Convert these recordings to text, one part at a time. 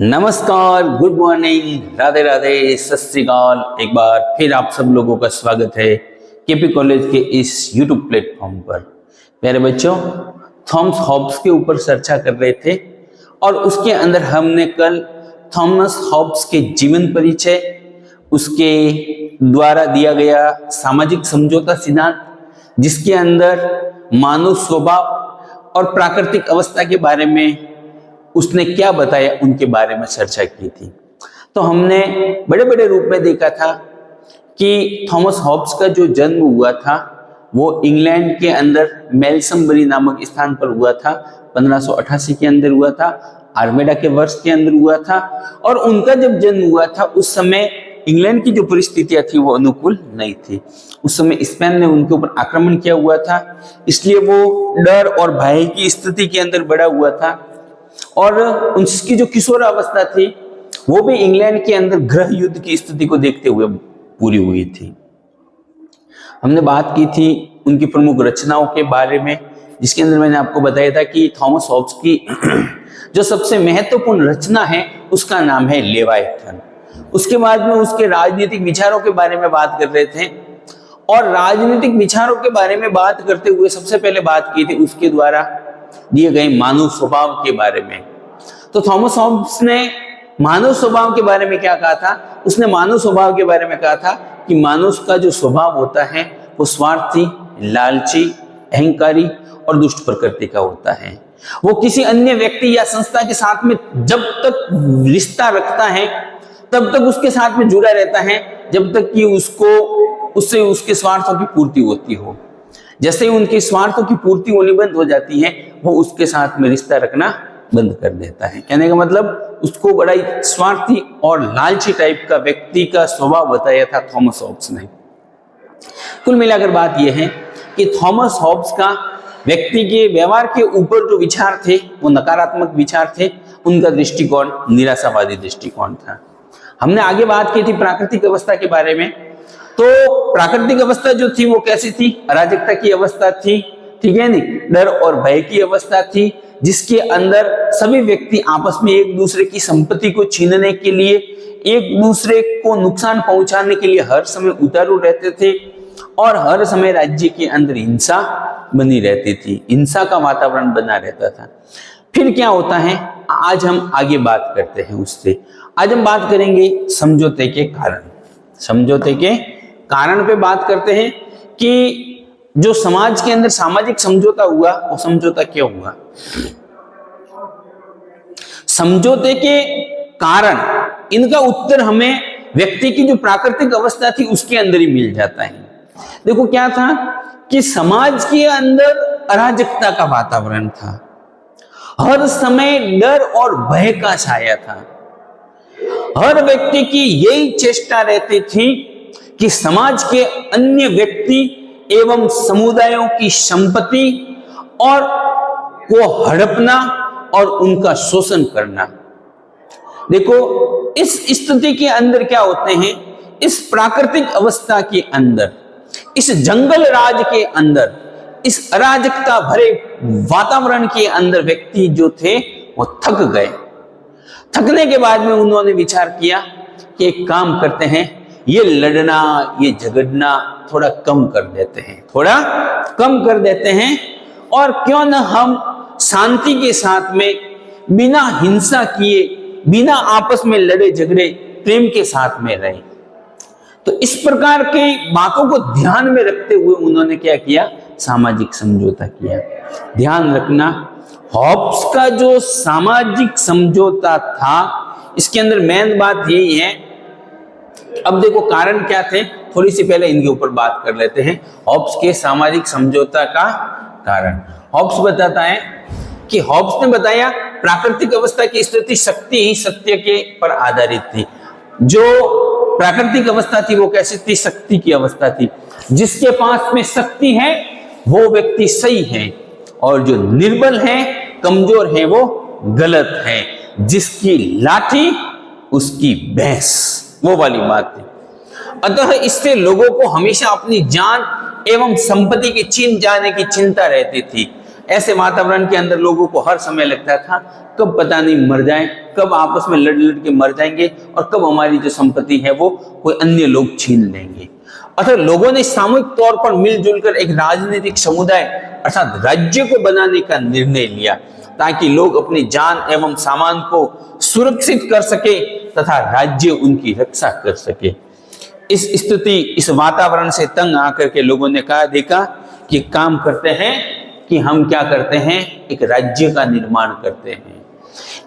नमस्कार, good morning, Radhe Radhe, सत श्री अकाल। एक बार फिर आप सब लोगों का स्वागत है केपी कॉलेज के इस यूट्यूब प्लेटफॉर्म पर। प्यारे बच्चों, थॉमस हॉब्स के ऊपर चर्चा कर रहे थे और उसके अंदर हमने कल थॉमस हॉब्स के जीवन परिचय, उसके द्वारा दिया गया सामाजिक समझौता सिद्धांत, जिसके अंदर मानव स्वभाव और प्राकृतिक अवस्था के बारे में उसने क्या बताया, उनके बारे में चर्चा की थी। तो हमने बड़े बड़े रूप में देखा था कि थॉमस हॉब्स का जो जन्म हुआ था वो इंग्लैंड के अंदर मेल्समबरी नामक स्थान पर हुआ था। 1588 के अंदर हुआ था, आर्मेडा के वर्ष के अंदर हुआ था। और उनका जब जन्म हुआ था उस समय इंग्लैंड की जो परिस्थितियां थी वो अनुकूल नहीं थी। उस समय स्पेन ने उनके ऊपर आक्रमण किया हुआ था, इसलिए वो डर और भय की स्थिति के अंदर बड़ा हुआ था। और उनकी जो किशोरावस्था थी वो भी इंग्लैंड के अंदर गृह युद्ध की स्थिति को देखते हुए पूरी हुई थी। हमने बात की थी उनकी प्रमुख रचनाओं के बारे में, जिसके अंदर मैंने आपको बताया था कि थॉमस हॉब्स की जो सबसे महत्वपूर्ण रचना है उसका नाम है लेवायथन। उसके बाद में उसके राजनीतिक विचारों के बारे में बात कर रहे थे, और राजनीतिक विचारों के बारे में बात करते हुए सबसे पहले बात की थी उसके द्वारा दिए गए मानव स्वभाव के बारे में। तो थॉमस हॉब्स ने मानव स्वभाव के बारे में क्या कहा था? उसने मानव स्वभाव के बारे में कहा था कि मानुष का जो स्वभाव होता है वो स्वार्थी, लालची, अहंकारी और दुष्ट प्रकृति का होता है। वो किसी अन्य व्यक्ति या संस्था के साथ में जब तक रिश्ता रखता है तब तक उसके साथ में जुड़ा रहता है, जब तक कि उससे उसके स्वार्थों की पूर्ति होती हो। जैसे ही उनके स्वार्थों की पूर्ति होनी बंद हो जाती है, वो उसके साथ में रिश्ता रखना बंद कर देता है। कहने का मतलब उसको बड़ा ही स्वार्थी और लालची टाइप का व्यक्ति का स्वभाव बताया था थॉमस हॉब्स ने। कुल मिलाकर बात यह है कि थॉमस हॉब्स का व्यक्ति के व्यवहार के ऊपर जो विचार थे वो नकारात्मक विचार थे। उनका दृष्टिकोण निराशावादी दृष्टिकोण था। हमने आगे बात की थी प्राकृतिक अवस्था के बारे में। तो प्राकृतिक अवस्था जो थी वो कैसी थी? अराजकता की अवस्था थी, ठीक है नहीं, डर और भय की अवस्था थी, जिसके अंदर सभी व्यक्ति आपस में एक दूसरे की संपत्ति को छीनने के लिए, एक दूसरे को नुकसान पहुंचाने के लिए हर समय उतारू रहते थे, और हर समय राज्य के अंदर हिंसा बनी रहती थी, हिंसा का वातावरण बना रहता था। फिर क्या होता है, आज हम आगे बात करते हैं उससे। आज हम बात करेंगे समझौते के कारण। समझौते के कारण पे बात करते हैं कि जो समाज के अंदर सामाजिक समझौता हुआ वो समझौता क्यों हुआ। समझौते के कारण, इनका उत्तर हमें व्यक्ति की जो प्राकृतिक अवस्था थी उसके अंदर ही मिल जाता है। देखो क्या था कि समाज के अंदर अराजकता का वातावरण था, हर समय डर और भय का छाया था। हर व्यक्ति की यही चेष्टा रहती थी कि समाज के अन्य व्यक्ति एवं समुदायों की संपत्ति और को हड़पना और उनका शोषण करना। देखो इस स्थिति के अंदर क्या होते हैं, इस प्राकृतिक अवस्था के अंदर, इस जंगल राज के अंदर, इस अराजकता भरे वातावरण के अंदर व्यक्ति जो थे वो थक गए। थकने के बाद में उन्होंने विचार किया कि एक काम करते हैं, ये लड़ना, ये झगड़ना थोड़ा कम कर देते हैं, थोड़ा कम कर देते हैं, और क्यों न हम शांति के साथ में बिना हिंसा किए, बिना आपस में लड़े झगड़े प्रेम के साथ में रहें। तो इस प्रकार की बातों को ध्यान में रखते हुए उन्होंने क्या किया, सामाजिक समझौता किया। ध्यान रखना, हॉब्स का जो सामाजिक समझौता था इसके अंदर मेन बात यही है। अब देखो कारण क्या थे, थोड़ी सी पहले इनके ऊपर बात कर लेते हैं। हॉब्स के सामाजिक समझौता का कारण हॉब्स बताता है कि हॉब्स ने बताया प्राकृतिक अवस्था की स्थिति शक्ति ही सत्य के पर आधारित थी। जो प्राकृतिक अवस्था थी वो कैसी थी? शक्ति की अवस्था थी। जिसके पास में शक्ति है वो व्यक्ति सही है, और जो निर्बल है, कमजोर है, वो गलत है। जिसकी लाठी उसकी भैंस, वो वाली बात थी। अतः इससे लोगों को हमेशा अपनी जान एवं संपत्ति की छीन जाने की चिंता रहती थी। ऐसे वातावरण के अंदर लोगों को हर समय लगता था कब पता नहीं मर जाए, कब आपस में लड़ लड़ के मर जाएंगे और कब हमारी जो संपत्ति है वो कोई अन्य लोग छीन लेंगे। अतः लोगों ने सामूहिक तौर पर मिलजुल कर एक राजनीतिक समुदाय अर्थात राज्य को बनाने का निर्णय लिया ताकि लोग अपनी जान एवं सामान को सुरक्षित कर सके तथा राज्य उनकी रक्षा कर सके। इस स्थिति, इस वातावरण से तंग आकर के लोगों ने कहा देखा कि काम करते हैं कि हम क्या करते हैं, एक राज्य का निर्माण करते हैं,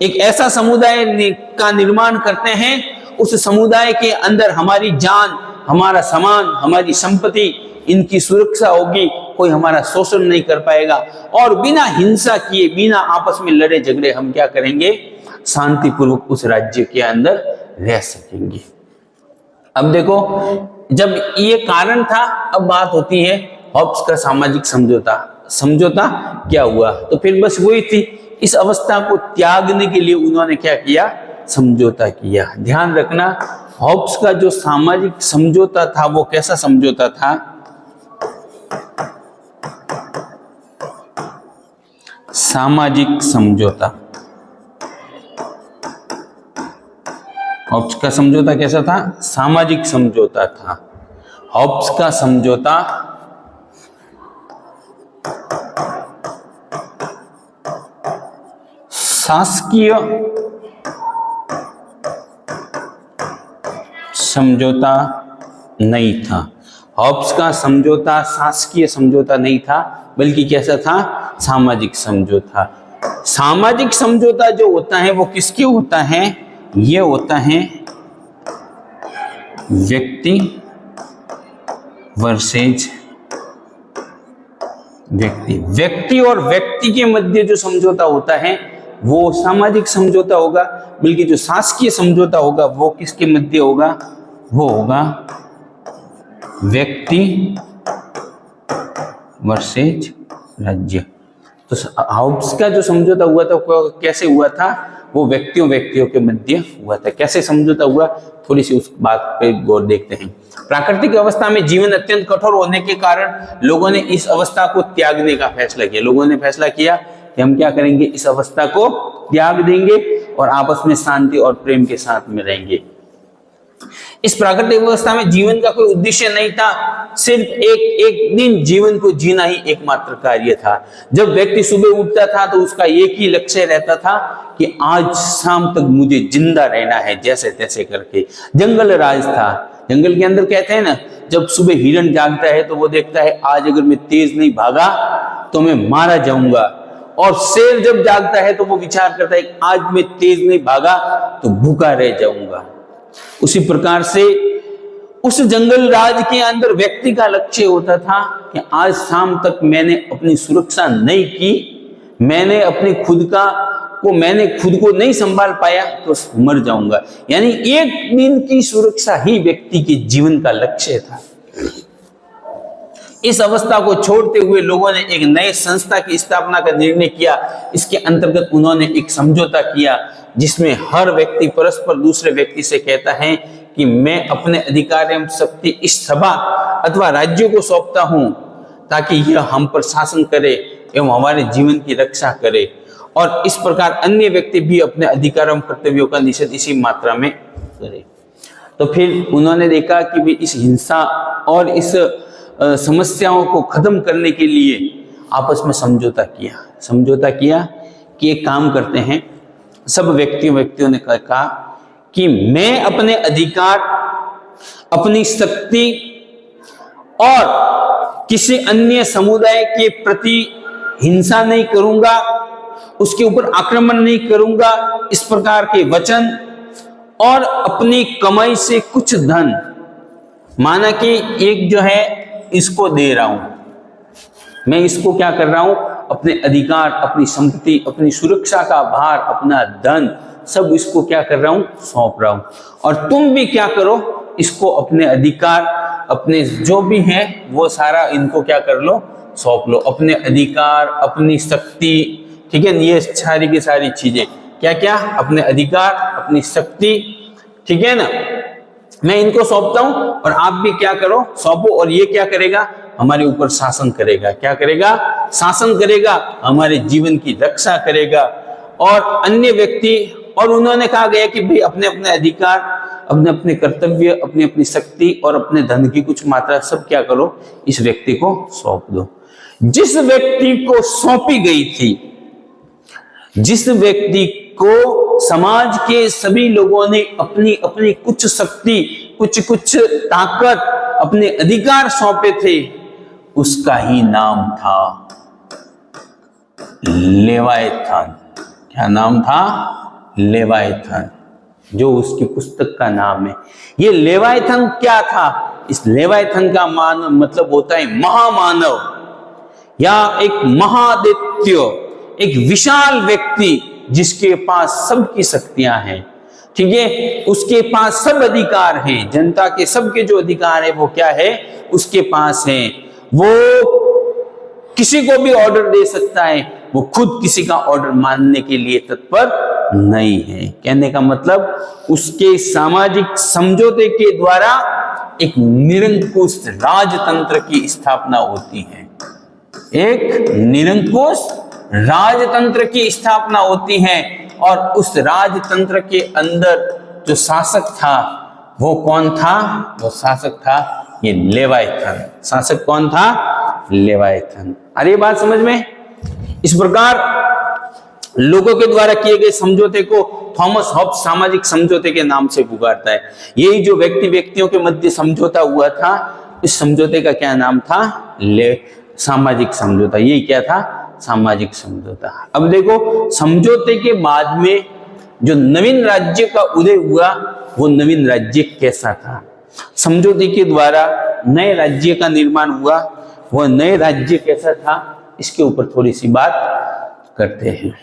एक ऐसा समुदाय का निर्माण करते हैं, उस समुदाय के अंदर हमारी जान, हमारा सामान, हमारी संपत्ति, इनकी सुरक्षा होगी, कोई हमारा शोषण नहीं कर पाएगा और बिना हिंसा किए, बिना आपस में लड़े झगड़े हम क्या करेंगे, शांतिपूर्वक उस राज्य के अंदर रह सकेंगे। अब देखो, जब ये कारण था, अब बात होती है हॉब्स का सामाजिक समझौता। समझौता क्या हुआ? तो फिर बस वही थी, इस अवस्था को त्यागने के लिए उन्होंने क्या किया, समझौता किया। ध्यान रखना, हॉब्स का जो सामाजिक समझौता था वो कैसा समझौता था? सामाजिक समझौता। हॉब्स का समझौता कैसा था? सामाजिक समझौता था। हॉब्स का समझौता शासकीय समझौता नहीं था। हॉब्स का समझौता शासकीय समझौता नहीं था, बल्कि कैसा था? सामाजिक समझौता। सामाजिक समझौता जो होता है वो किसके होता है? ये होता है व्यक्ति वर्सेज व्यक्ति। व्यक्ति और व्यक्ति के मध्य जो समझौता होता है वो सामाजिक समझौता होगा, बल्कि जो शासकीय समझौता होगा वो किसके मध्य होगा? वो होगा व्यक्ति वर्सेज राज्य। तो हॉब्स का जो समझौता हुआ था वो कैसे हुआ था? वो व्यक्तियों के मध्य हुआ था। कैसे समझौता हुआ, थोड़ी सी उस बात पे गौर देखते हैं। प्राकृतिक अवस्था में जीवन अत्यंत कठोर होने के कारण लोगों ने इस अवस्था को त्यागने का फैसला किया। लोगों ने फैसला किया कि हम क्या करेंगे, इस अवस्था को त्याग देंगे और आपस में शांति और प्रेम के साथ में रहेंगे। इस प्राकृतिक अवस्था में जीवन का कोई उद्देश्य नहीं था, सिर्फ एक दिन जीवन को जीना ही एकमात्र कार्य था। जब व्यक्ति सुबह उठता था तो उसका एक ही लक्ष्य रहता था कि आज शाम तक मुझे जिंदा रहना है, जैसे तैसे करके। जंगल राज था। जंगल के अंदर कहते हैं ना, जब सुबह हिरण जागता है तो वो देखता है आज अगर मैं तेज नहीं भागा तो मैं मारा जाऊंगा, और शेर जब जागता है तो वो विचार करता है आज मैं तेज नहीं भागा तो भूखा रह जाऊंगा। उसी प्रकार से उस जंगल राज के अंदर व्यक्ति का लक्ष्य होता था कि आज शाम तक मैंने अपनी सुरक्षा नहीं की, मैंने अपनी मैंने खुद को नहीं संभाल पाया तो मर जाऊंगा। यानी एक दिन की सुरक्षा ही व्यक्ति के जीवन का लक्ष्य था। इस अवस्था को छोड़ते हुए लोगों ने एक नए संस्था की स्थापना का निर्णय किया। इसके अंतर्गत उन्होंने एक समझौता किया जिसमें हर व्यक्ति परस्पर दूसरे व्यक्ति से कहता है कि मैं अपने अधिकार एवं शक्ति इस सभा अथवा राज्य को सौंपता हूं ताकि यह हम पर शासन करे एवं हमारे जीवन की रक्षा करे, और इस प्रकार अन्य व्यक्ति भी अपने अधिकार एवं कर्तव्यों का निषेध इसी मात्रा में करे। तो फिर उन्होंने देखा कि भी इस हिंसा और इस समस्याओं को खत्म करने के लिए आपस में समझौता किया कि एक काम करते हैं। सब व्यक्तियों ने कहा कि मैं अपने अधिकार, अपनी शक्ति और किसी अन्य समुदाय के प्रति हिंसा नहीं करूंगा, उसके ऊपर आक्रमण नहीं करूंगा, इस प्रकार के वचन, और अपनी कमाई से कुछ धन, माना कि एक जो है इसको दे रहा हूं, मैं इसको क्या कर रहा हूं, अपने अधिकार, अपनी संपत्ति, अपनी सुरक्षा का भार, अपना धन, सब इसको क्या कर रहा हूं, सौंप रहा हूं। और तुम भी क्या करो, इसको अपने अधिकार, अपने जो भी है वो सारा इनको क्या कर लो, सौंप लो। अपने अधिकार, अपनी शक्ति, ठीक है, ये सारी की सारी चीजें क्या क्या, अपने अधिकार, अपनी शक्ति, ठीक है ना, मैं इनको सौंपता हूं और आप भी क्या करो, सौंपो। और ये क्या करेगा, हमारे ऊपर शासन करेगा। क्या करेगा? शासन करेगा, हमारे जीवन की रक्षा करेगा। और अन्य व्यक्ति, और उन्होंने कहा गया कि भाई अपने अपने अधिकार, अपने अपने कर्तव्य, अपनी अपनी शक्ति और अपने धन की कुछ मात्रा सब क्या करो, इस व्यक्ति को सौंप दो। जिस व्यक्ति को सौंपी गई थी, जिस व्यक्ति को समाज के सभी लोगों ने अपनी अपनी कुछ शक्ति, कुछ ताकत, अपने अधिकार सौंपे थे, उसका ही नाम था लेवायथन। क्या नाम था? लेवायथन, जो उसकी पुस्तक का नाम है। ये लेवायथन क्या था? इस लेवायथन का मतलब होता है महामानव या एक महादैत्य, एक विशाल व्यक्ति जिसके पास सबकी शक्तियां हैं। ठीक है, उसके पास सब अधिकार हैं, जनता के सबके जो अधिकार है वो क्या है, उसके पास है। वो किसी को भी ऑर्डर दे सकता है, वो खुद किसी का ऑर्डर मानने के लिए तत्पर नहीं है। कहने का मतलब उसके सामाजिक समझौते के द्वारा एक निरंकुश राजतंत्र की स्थापना होती है। एक निरंकुश राजतंत्र की स्थापना होती है। और उस राजतंत्र के अंदर जो शासक था वो कौन था? वो शासक था ये लेवायथन। शासक कौन था? लेवायथन। अरे बात समझ में? इस प्रकार लोगों के द्वारा किए गए समझौते को थॉमस हॉब्स सामाजिक समझौते के नाम से पुकारता है। यही जो व्यक्तियों के मध्य समझौता हुआ था, इस समझौते का क्या नाम था? सामाजिक समझौता। यही क्या था? सामाजिक समझौता। अब देखो, समझौते के बाद में जो नवीन राज्य का उदय हुआ, वो नवीन राज्य कैसा था? समझौते के द्वारा नए राज्य का निर्माण हुआ, वह नए राज्य कैसा था, इसके ऊपर थोड़ी सी बात करते हैं।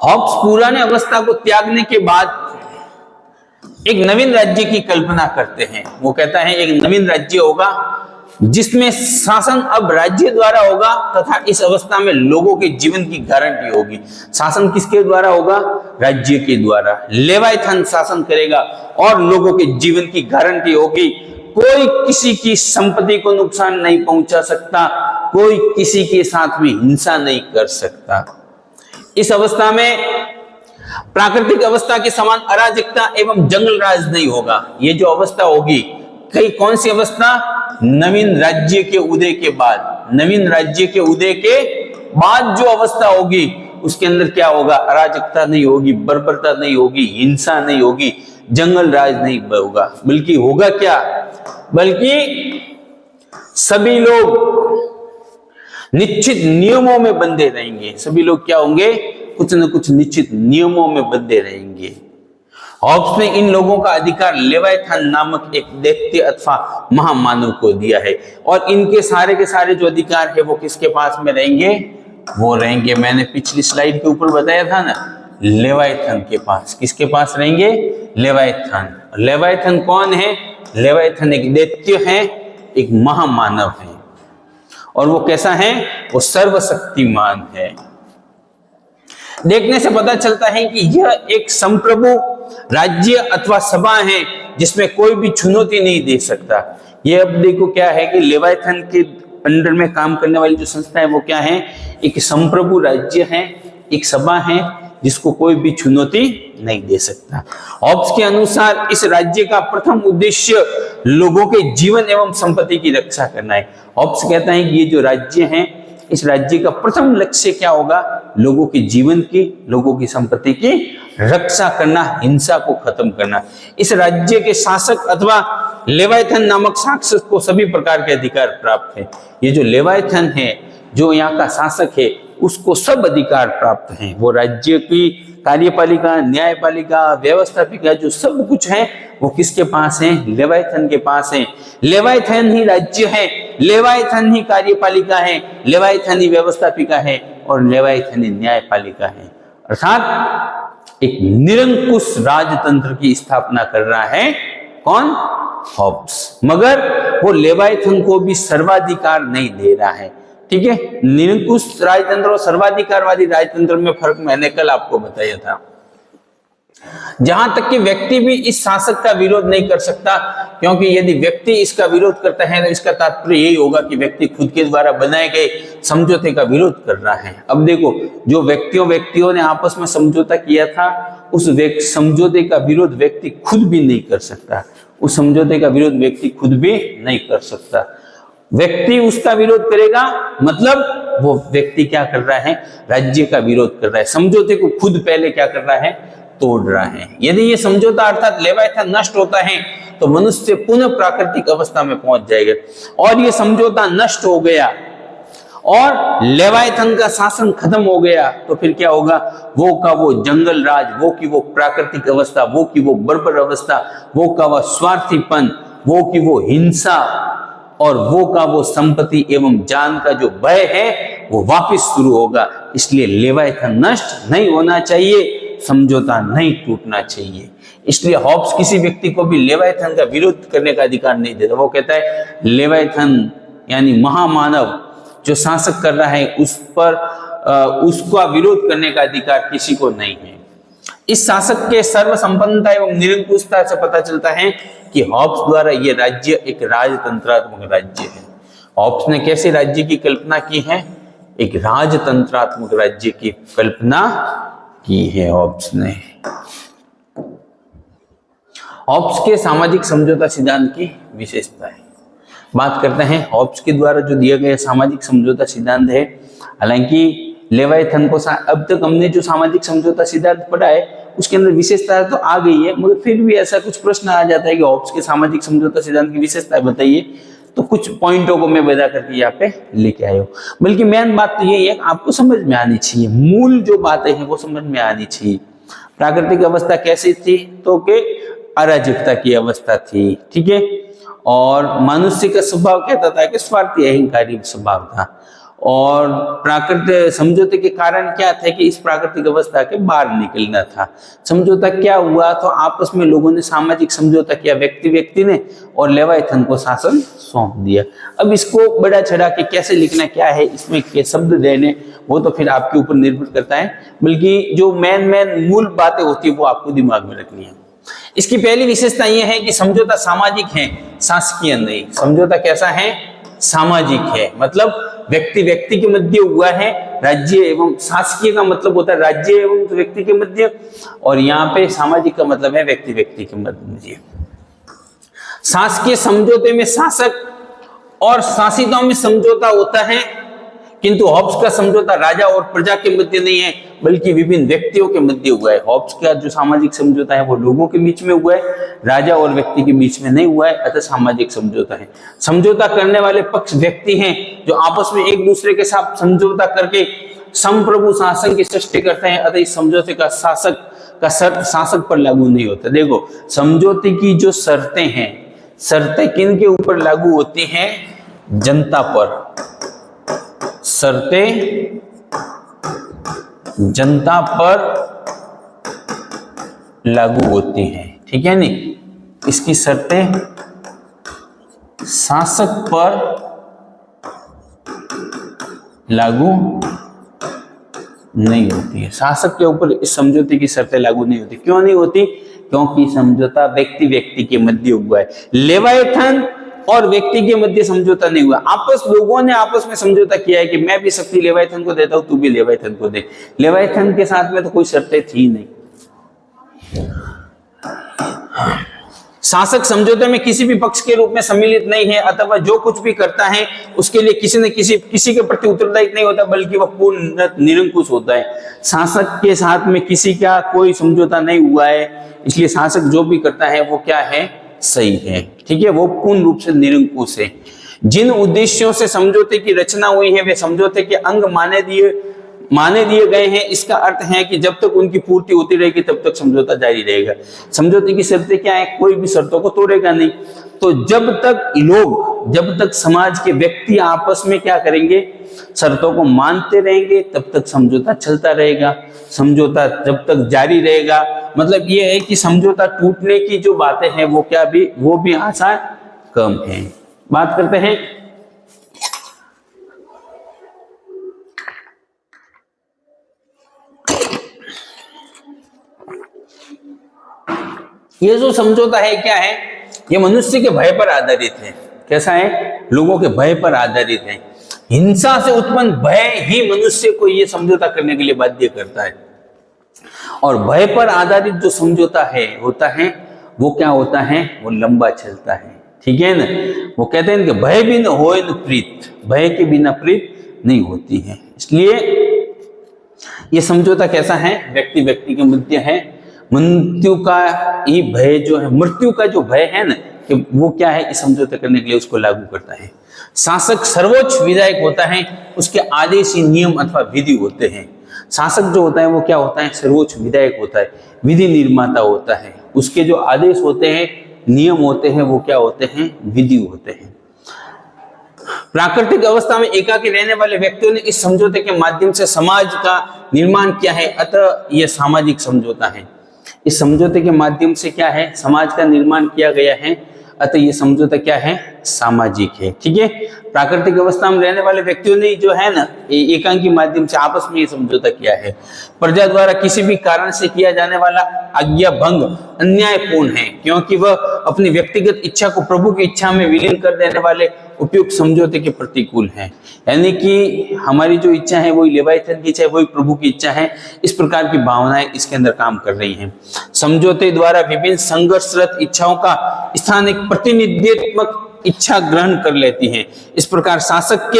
हॉब्स पुराने अवस्था को त्यागने के बाद एक नवीन राज्य की कल्पना करते हैं। वो कहता है एक नवीन राज्य होगा जिसमें शासन अब राज्य द्वारा होगा तथा इस अवस्था में लोगों के जीवन की गारंटी होगी। शासन किसके द्वारा होगा? राज्य के द्वारा। लेवायथन शासन करेगा और लोगों के जीवन की गारंटी होगी। कोई किसी की संपत्ति को नुकसान नहीं पहुंचा सकता, कोई किसी के साथ में हिंसा नहीं कर सकता। इस अवस्था में प्राकृतिक अवस्था के समान अराजकता एवं जंगल राज नहीं होगा। ये जो अवस्था होगी, कौन सी अवस्था? नवीन राज्य के उदय के बाद। नवीन राज्य के उदय के बाद जो अवस्था होगी, उसके अंदर क्या होगा? अराजकता नहीं होगी, बर्बरता नहीं होगी, हिंसा नहीं होगी, जंगल राज नहीं होगा। बल्कि होगा क्या? बल्कि सभी लोग निश्चित नियमों में बंधे रहेंगे। सभी लोग क्या होंगे? कुछ न कुछ निश्चित नियमों में बंधे रहेंगे। हॉब्स ने इन लोगों का अधिकार लेवायथन नामक एक दैत्य अथवा महामानव को दिया है। और इनके सारे के सारे जो अधिकार है वो किसके पास में रहेंगे? वो रहेंगे, मैंने पिछली स्लाइड के ऊपर बताया था ना, लेवायथन के पास। किसके पास रहेंगे? लेवायथन। लेवायथन कौन है? लेवायथन एक दैत्य है, एक महामानव है। और वो कैसा है? वो सर्वशक्तिमान है। देखने से पता चलता है कि यह एक संप्रभु राज्य अथवा सभा है जिसमें कोई भी चुनौती नहीं दे सकता। ये अब देखो क्या है कि लेवायथन के अंडर में काम करने वाली जो संस्था है वो क्या है? एक संप्रभु राज्य है, एक सभा है जिसको कोई भी चुनौती नहीं दे सकता। हॉब्स के अनुसार इस राज्य का प्रथम उद्देश्य लोगों के जीवन एवं संपत्ति की रक्षा करना है। हॉब्स कहता है कि ये जो राज्य है, इस राज्य का प्रथम लक्ष्य क्या होगा? लोगों के जीवन की, लोगों की संपत्ति की रक्षा करना, हिंसा को खत्म करना। इस राज्य के शासक अथवा लेवायथन नामक शासक को सभी प्रकार के अधिकार प्राप्त है। ये जो लेवायथन है, जो यहाँ का शासक है, उसको सब अधिकार प्राप्त हैं। वो राज्य की कार्यपालिका, न्यायपालिका, व्यवस्थापिका जो सब कुछ है वो किसके पास है? लेवायथन के पास है। लेवायथन ही राज्य है, लेवायथन ही कार्यपालिका है, लेवायथन ही व्यवस्थापिका है और लेवायथन ही न्यायपालिका है। अर्थात एक निरंकुश राजतंत्र की स्थापना कर रहा है कौन? हॉब्स। मगर वो लेवायथन को भी सर्वाधिकार नहीं दे रहा है। ठीक है, निरंकुश राजतंत्र और सर्वाधिकारवादी राजतंत्र में फर्क मैंने कल आपको बताया था। जहां तक कि व्यक्ति भी इस शासक का विरोध नहीं कर सकता, क्योंकि यदि व्यक्ति इसका विरोध करता है तो इसका तात्पर्य यही होगा कि व्यक्ति खुद के द्वारा बनाए गए समझौते का विरोध कर रहा है। अब देखो, जो व्यक्तियों ने आपस में समझौता किया था, उस समझौते का विरोध व्यक्ति खुद भी नहीं कर सकता। उस समझौते का विरोध व्यक्ति खुद भी नहीं कर सकता। व्यक्ति उसका विरोध करेगा, मतलब वो व्यक्ति क्या कर रहा है, राज्य का विरोध कर रहा है। समझौते को खुद पहले क्या कर रहा है, तोड़ रहा है। यदि ये समझौता अर्थात लेवायथन नष्ट होता है तो मनुष्य पुनः प्राकृतिक अवस्था में पहुंच जाएगा। और ये समझौता नष्ट हो गया और लेवायथन का शासन खत्म हो गया तो फिर क्या होगा, वो का वो जंगल राज, वो की वो प्राकृतिक अवस्था, वो की वो बर्बर अवस्था, वो का वो स्वार्थीपन, वो की वो हिंसा और वो का वो संपत्ति एवं जान का जो भय है वो वापस शुरू होगा। इसलिए लेवायथन नष्ट नहीं होना चाहिए, समझौता नहीं टूटना चाहिए। इसलिए हॉब्स किसी व्यक्ति को भी लेवायथन का विरोध करने का अधिकार नहीं देता। वो कहता है लेवायथन यानी महामानव जो शासक कर रहा है उस पर उसका विरोध करने का अधिकार किसी को नहीं है। इस शासक के सर्वसंपन्नता एवं निरंकुशता से पता चलता है कि हॉब्स द्वारा यह राज्य एक राजतंत्रात्मक राज्य है। हॉब्स ने कैसे राज्य की कल्पना की है, एक राजतंत्रात्मक राज्य की कल्पना की है हॉब्स ने। हॉब्स के सामाजिक समझौता सिद्धांत की विशेषता है। बात करते हैं हॉब्स के द्वारा जो दिया गया सामाजिक समझौता सिद्धांत है। हालांकि लेवायथन को अब तक हमने जो सामाजिक समझौता सिद्धांत पढ़ा है उसके अंदर विशेषता तो आ गई है, मगर फिर भी ऐसा कुछ प्रश्न आ जाता है कि हॉब्स के सामाजिक समझौता सिद्धांत की विशेषता बताइए, तो कुछ पॉइंटों को मैं बता करके यहाँ पे लेके आया हूँ। बल्कि मेन बात तो यही है कि आपको समझ में आनी चाहिए, मूल जो बातें हैं वो समझ में आनी चाहिए। प्राकृतिक अवस्था कैसी थी, तो के अराजकता की अवस्था थी, ठीक है। और मनुष्य का स्वभाव कहता था कि स्वार्थी अहंकारी स्वभाव था। और प्राकृतिक समझौते के कारण क्या था कि इस प्राकृतिक अवस्था के बाहर निकलना था। समझौता क्या हुआ, तो आपस में लोगों ने सामाजिक समझौता किया, व्यक्ति ने, और लेवायथन को शासन सौंप दिया। अब इसको बड़ा चढ़ा के कैसे लिखना, क्या है इसमें के शब्द देने, वो तो फिर आपके ऊपर निर्भर करता है। बल्कि जो मेन मूल बातें होती है वो आपको दिमाग में रखनी है। इसकी पहली विशेषता यह है कि समझौता सामाजिक है, शासकीय नहीं। समझौता कैसा है, सामाजिक है, मतलब व्यक्ति के मध्य हुआ है। राज्य एवं शासकीय का मतलब होता है राज्य एवं व्यक्ति के मध्य, और यहाँ पे सामाजिक का मतलब है व्यक्ति के मध्य। शासकीय समझौते में शासक और शासितों में समझौता होता है, किंतु हॉब्स का समझौता राजा और प्रजा के मध्य नहीं है बल्कि विभिन्न व्यक्तियों के मध्य हुआ है। हॉब्स का जो सामाजिक समझौता है वो लोगों के बीच में हुआ है, राजा और व्यक्ति के बीच में नहीं हुआ है, अतः सामाजिक समझौता है। समझौता करने वाले पक्ष व्यक्ति हैं जो आपस में एक दूसरे के साथ समझौता करके संप्रभु शासन की सृष्टि करते हैं, अतः इस समझौते का शासक पर लागू नहीं होता। देखो, समझौते की जो शर्तें हैं, शर्तें किन के ऊपर लागू होती हैं, जनता पर। शर्तें जनता पर लागू होती हैं, ठीक है नहीं। इसकी शर्तें शासक पर लागू नहीं होती है। शासक के ऊपर इस समझौते की शर्तें लागू नहीं होती। क्यों नहीं होती, क्योंकि समझौता व्यक्ति के मध्य हुआ है। लेवायथन और व्यक्ति के मध्य समझौता नहीं हुआ, लोगों ने आपस में समझौता किया है कि मैं भी शक्ति लेवायथन को देता हूं, तू भी लेवायथन को दे। लेवायथन के साथ में तो कोई शर्तें थी नहीं। शासक समझौते में किसी भी पक्ष के रूप में सम्मिलित नहीं है, अथवा जो कुछ भी करता है उसके लिए किसी के प्रति उत्तरदायी नहीं होता, बल्कि वह पूर्ण निरंकुश होता है। शासक के साथ में किसी का कोई समझौता नहीं हुआ है, इसलिए शासक जो भी करता है वो क्या है, सही है, ठीक है, वो पूर्ण रूप से निरंकुश है। जिन उद्देश्यों से समझौते की रचना हुई है वे समझौते के अंग माने दिए गए हैं। इसका अर्थ है कि जब तक उनकी पूर्ति होती रहेगी तब तक समझौता जारी रहेगा। समझौते की शर्तें क्या है, कोई भी शर्तों को तोड़ेगा नहीं। तो जब तक समाज के व्यक्ति आपस में क्या करेंगे, शर्तों को मानते रहेंगे, तब तक समझौता चलता रहेगा। समझौता जब तक जारी रहेगा, मतलब यह है कि समझौता टूटने की जो बातें हैं वो भी आसान कम है। बात करते हैं ये जो समझौता है क्या है, ये मनुष्य के भय पर आधारित है। कैसा है? लोगों के भय पर आधारित है। हिंसा से उत्पन्न भय ही मनुष्य को ये समझौता करने के लिए बाध्य करता है। और भय पर आधारित जो समझौता है होता है वो क्या होता है? वो लंबा चलता है। ठीक है ना? वो कहते हैं कि भय बिन होए न प्रीत, भय के बिना प्रीत नहीं होती है। इसलिए ये समझौता कैसा है? व्यक्ति व्यक्ति के मध्य है। मृत्यु का ही भय जो है, मृत्यु का जो भय है ना, कि वो क्या है? इस समझौते करने के लिए उसको लागू करता है। शासक सर्वोच्च विधायक होता है, उसके आदेश ही नियम अथवा विधि होते हैं। शासक जो होता है वो क्या होता है? सर्वोच्च विधायक होता है, विधि निर्माता होता है। उसके जो आदेश होते हैं, नियम होते हैं, वो क्या होते हैं? विधि होते हैं। प्राकृतिक अवस्था में एकाकी रहने वाले व्यक्तियों ने इस समझौते के माध्यम से समाज का निर्माण किया है, अतः यह सामाजिक समझौता है। इस समझौते के माध्यम से क्या है? समाज का निर्माण किया गया है, अतः ये समझौता क्या है? सामाजिक है। ठीक है? प्राकृतिक अवस्था में रहने वाले व्यक्तियों ने जो है ना, एकांकी माध्यम से आपस में ये समझौता किया है। प्रजा द्वारा किसी भी कारण से किया जाने वाला आज्ञा भंग अन्यायपूर्ण है, क्योंकि वह अपनी व्यक्तिगत इच्छा को प्रभु की इच्छा में विलीन कर देने वाले उपयुक्त समझौते के प्रतिकूल है। यानी कि हमारी जो इच्छा है वही लेवाइथन की इच्छा है, वही प्रभु की इच्छा है, इस प्रकार की भावनाएं इसके अंदर काम कर रही हैं। समझौते द्वारा विभिन्न संघर्षरत इच्छाओं का स्थान एक प्रतिनिधित्वक इच्छा ग्रहण कर लेती है। इस प्रकार शासक के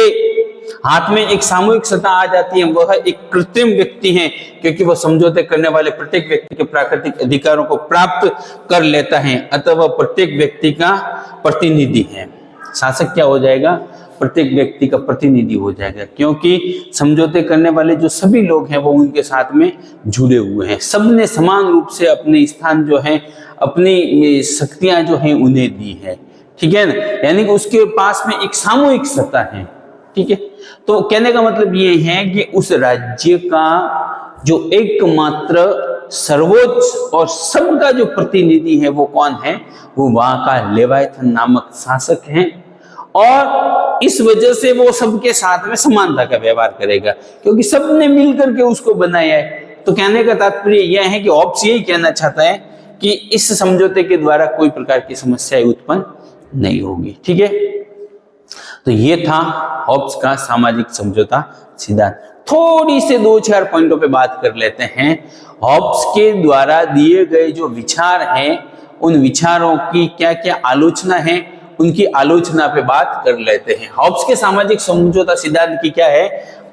हाथ में एक सामूहिक सत्ता आ जाती है। वह एक कृत्रिम व्यक्ति है, क्योंकि वह समझौते करने वाले प्रत्येक व्यक्ति के प्राकृतिक अधिकारों को प्राप्त कर लेता है, अतः वह प्रत्येक व्यक्ति का प्रतिनिधि है। शासक क्या हो जाएगा? प्रत्येक व्यक्ति का प्रतिनिधि हो जाएगा, क्योंकि समझौते करने वाले जो सभी लोग हैं वो उनके साथ में जुड़े हुए हैं। सबने समान रूप से अपने स्थान जो है, अपनी शक्तियां जो हैं उन्हें दी है। ठीक है ना? यानी कि उसके पास में एक सामूहिक सत्ता है। ठीक है? तो कहने का मतलब ये है कि उस राज्य का जो एकमात्र सर्वोच्च और सबका जो प्रतिनिधि है वो कौन है? वो वहां का लेवाइथन नामक शासक है, और इस वजह से वो सबके साथ में समानता का व्यवहार करेगा, क्योंकि सबने मिलकर के उसको बनाया है। तो कहने का तात्पर्य यह है कि हॉब्स यही कहना चाहता है कि इस समझौते के द्वारा कोई प्रकार की समस्या उत्पन्न नहीं होगी। ठीक है? तो ये था हॉब्स का सामाजिक समझौता सिद्धांत। थोड़ी से 2-4 पॉइंटों पे बात कर लेते हैं। हॉब्स के द्वारा दिए गए जो विचार हैं, उन विचारों की क्या क्या आलोचना है, उनकी आलोचना पे बात कर लेते हैं। हॉब्स के सामाजिक समझौता सिद्धांत की क्या है?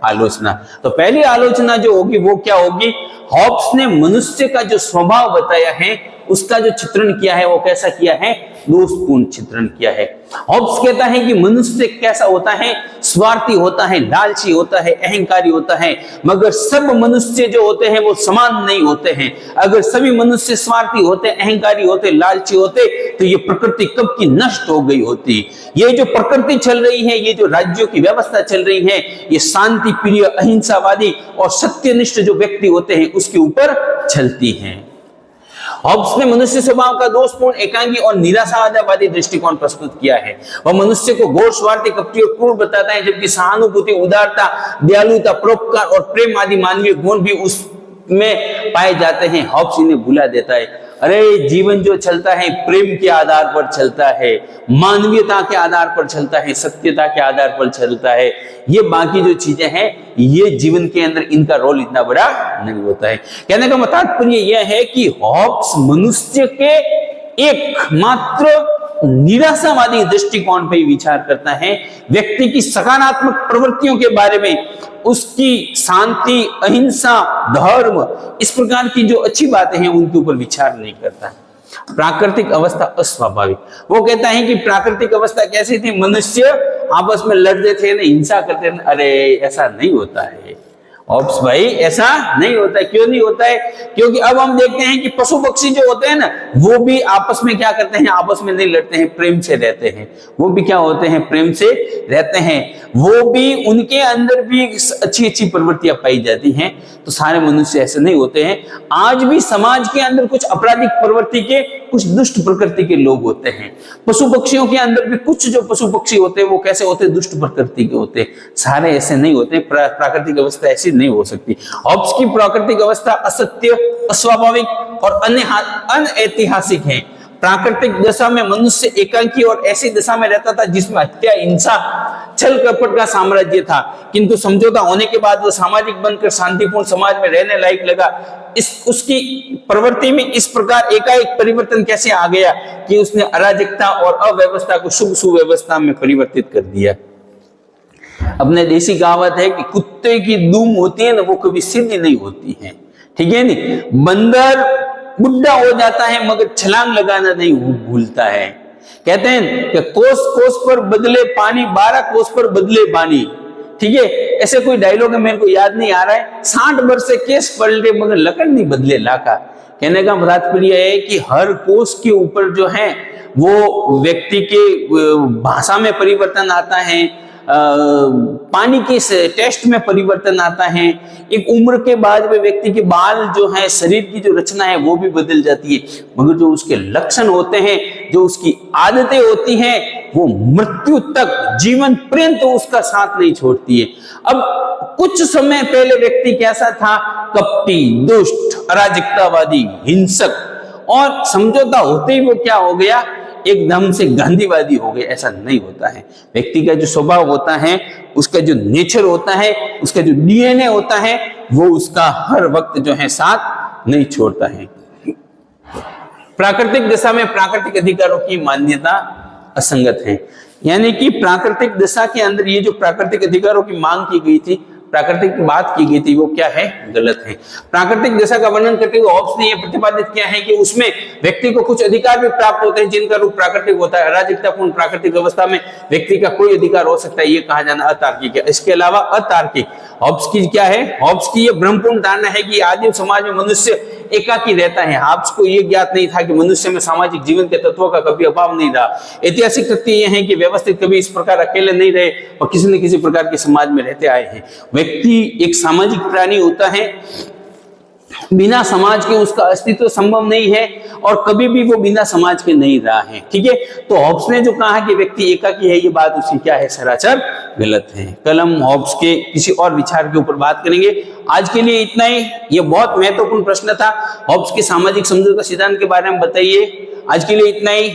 आलोचना। तो पहली आलोचना जो होगी वो क्या होगी? हॉब्स ने मनुष्य का जो स्वभाव बताया है, उसका जो चित्रण किया है वो कैसा किया है? दोषपूर्ण चित्रण किया है। हॉब्स कहता है कि मनुष्य कैसा होता है? स्वार्थी होता है, लालची होता है, अहंकारी होता है। मगर सब मनुष्य जो होते हैं वो समान नहीं होते हैं। अगर सभी मनुष्य स्वार्थी होते, अहंकारी होते, लालची होते, तो ये प्रकृति कब की नष्ट हो गई होती। ये जो प्रकृति चल रही है, ये जो राज्यों की व्यवस्था चल रही है, ये शांति प्रिय, अहिंसावादी और सत्यनिष्ठ जो व्यक्ति होते हैं उसके ऊपर चलती है। हॉब्स ने मनुष्य स्वभाव का दोषपूर्ण, एकांगी और निराशावादी दृष्टिकोण प्रस्तुत किया है। वह मनुष्य को घोर, स्वार्थी, कपटी और क्रूर बताता है, जबकि सहानुभूति, उदारता, दयालुता, परोपकार और प्रेम आदि मानवीय गुण भी उसमें पाए जाते हैं। हॉब्स इन्हें भुला देता है। अरे जीवन जो चलता है प्रेम के आधार पर चलता है, मानवीयता के आधार पर चलता है, सत्यता के आधार पर चलता है। ये बाकी जो चीजें हैं, ये जीवन के अंदर इनका रोल इतना बड़ा नहीं होता है। कहने का तात्पर्य यह है कि हॉब्स मनुष्य के एकमात्र निराशावादी दृष्टिकोण पर विचार करता है। व्यक्ति की सकारात्मक प्रवृत्तियों के बारे में, उसकी शांति, अहिंसा, धर्म, इस प्रकार की जो अच्छी बातें हैं उनके ऊपर विचार नहीं करता। प्राकृतिक अवस्था अस्वाभाविक। वो कहता है कि प्राकृतिक अवस्था कैसी थी? मनुष्य आपस में लड़ते थे, ना हिंसा करते थे। अरे ऐसा नहीं होता है ऑब्स भाई, ऐसा नहीं होता है। क्यों नहीं होता है? क्योंकि अब हम देखते हैं कि पशु पक्षी जो होते हैं ना, वो भी आपस में क्या करते हैं? आपस में नहीं लड़ते हैं, प्रेम से रहते हैं। वो भी क्या होते हैं? प्रेम से रहते हैं। वो भी, उनके अंदर भी अच्छी अच्छी प्रवृत्तियां पाई जाती हैं। तो सारे मनुष्य ऐसे नहीं होते हैं। आज भी समाज के अंदर कुछ आपराधिक प्रवृत्ति के, कुछ दुष्ट प्रकृति के लोग होते हैं। पशु पक्षियों के अंदर भी कुछ जो पशु पक्षी होते हैं वो कैसे होते हैं? दुष्ट प्रकृति के होते हैं। सारे ऐसे नहीं होते। प्राकृतिक अवस्था ऐसी नहीं हो सकती। हॉब्स की प्राकृतिक अवस्था असत्य, अस्वाभाविक और अनऐतिहासिक है। प्राकृतिक दशा में मनुष्य एकाकी और ऐसी दशा में रहता था जिसमें हत्या, हिंसा, छल कपट का साम्राज्य था, किंतु समझौता होने के बाद वो सामाजिक बनकर शांतिपूर्ण समाज में रहने लायक लगा। उसकी प्रवृत्ति में इस प्रकार एकाएक परिवर्तन कैसे आ गया कि उसने अराजकता और अव्यवस्था को शुभ सुव्यवस्था में परिवर्तित कर दिया। अपने देसी कहावत है कि कुत्ते की दुम होती है ना, वो कभी सीधी नहीं होती है, ठीक है नहीं। बंदर बुढ़ा हो जाता है मगर छलांग लगाना नहीं भूलता है। कहते हैं कि कोस कोस पर बदले पानी, 12 कोस पर बदले पानी, ठीक है। ऐसे कोई डायलॉग है, मेरे को याद नहीं आ रहा है। 60 वर्ष से केस पलटे मगर लकड़ नहीं बदले लाका। कहने का तात्पर्य है कि हर कोस के ऊपर जो है वो व्यक्ति के भाषा में परिवर्तन आता है, पानी के टेस्ट में परिवर्तन आता है। एक उम्र के बाद में व्यक्ति के बाल जो है, शरीर की जो रचना है वो भी बदल जाती है, मगर जो उसके लक्षण होते हैं, जो उसकी आदतें होती हैं, वो मृत्यु तक जीवन पर्यंत उसका साथ नहीं छोड़ती है। अब कुछ समय पहले व्यक्ति कैसा था? कपटी, दुष्ट, अराजकतावादी, हिंसक, और समझौता होते ही वो क्या हो गया? एकदम से गांधीवादी हो गए। ऐसा नहीं होता है। व्यक्ति का जो स्वभाव होता है, उसका जो नेचर होता है, उसका जो डीएनए होता है, वो उसका हर वक्त जो है साथ नहीं छोड़ता है। प्राकृतिक दशा में प्राकृतिक अधिकारों की मान्यता असंगत है, यानी कि प्राकृतिक दशा के अंदर ये जो प्राकृतिक अधिकारों की मांग की गई थी, प्राकृतिक की बात की गई थी, वो क्या है? गलत है। प्राकृतिक दशा का वर्णन करते हुए हॉब्स ने यह प्रतिपादित किया है कि उसमें व्यक्ति को कुछ अधिकार भी प्राप्त होते हैं जिनका रूप प्राकृतिक होता है। अराजकतापूर्ण प्राकृतिक अवस्था में व्यक्ति का कोई अधिकार हो सकता है, ये कहा जाना अतार्किक है। इसके अलावा अतार्किक हॉब्स की क्या है? हॉब्स की यह भ्रमपूर्ण धारणा है कि आदिम समाज में मनुष्य एकाकी रहता है। हॉब्स को यह ज्ञात नहीं था कि मनुष्य में सामाजिक जीवन के तत्वों का कभी अभाव नहीं रहा। ऐतिहासिक तथ्य यह है कि व्यवस्थित कभी इस प्रकार अकेले नहीं रहे और किसी न किसी प्रकार के समाज में रहते आए हैं। व्यक्ति एक सामाजिक प्राणी होता है, बिना समाज के उसका अस्तित्व संभव नहीं है और कभी भी वो बिना समाज के नहीं रहा है, ठीक है। तो हॉब्स ने जो कहा कि व्यक्ति एकाकी है, ये बात उसकी क्या है? सरासर गलत है। कल हम हॉब्स के किसी और विचार के ऊपर बात करेंगे। आज के लिए इतना ही। ये बहुत महत्वपूर्ण प्रश्न था, हॉब्स के सामाजिक समझौता सिद्धांत के बारे में बताइए। आज के लिए इतना ही।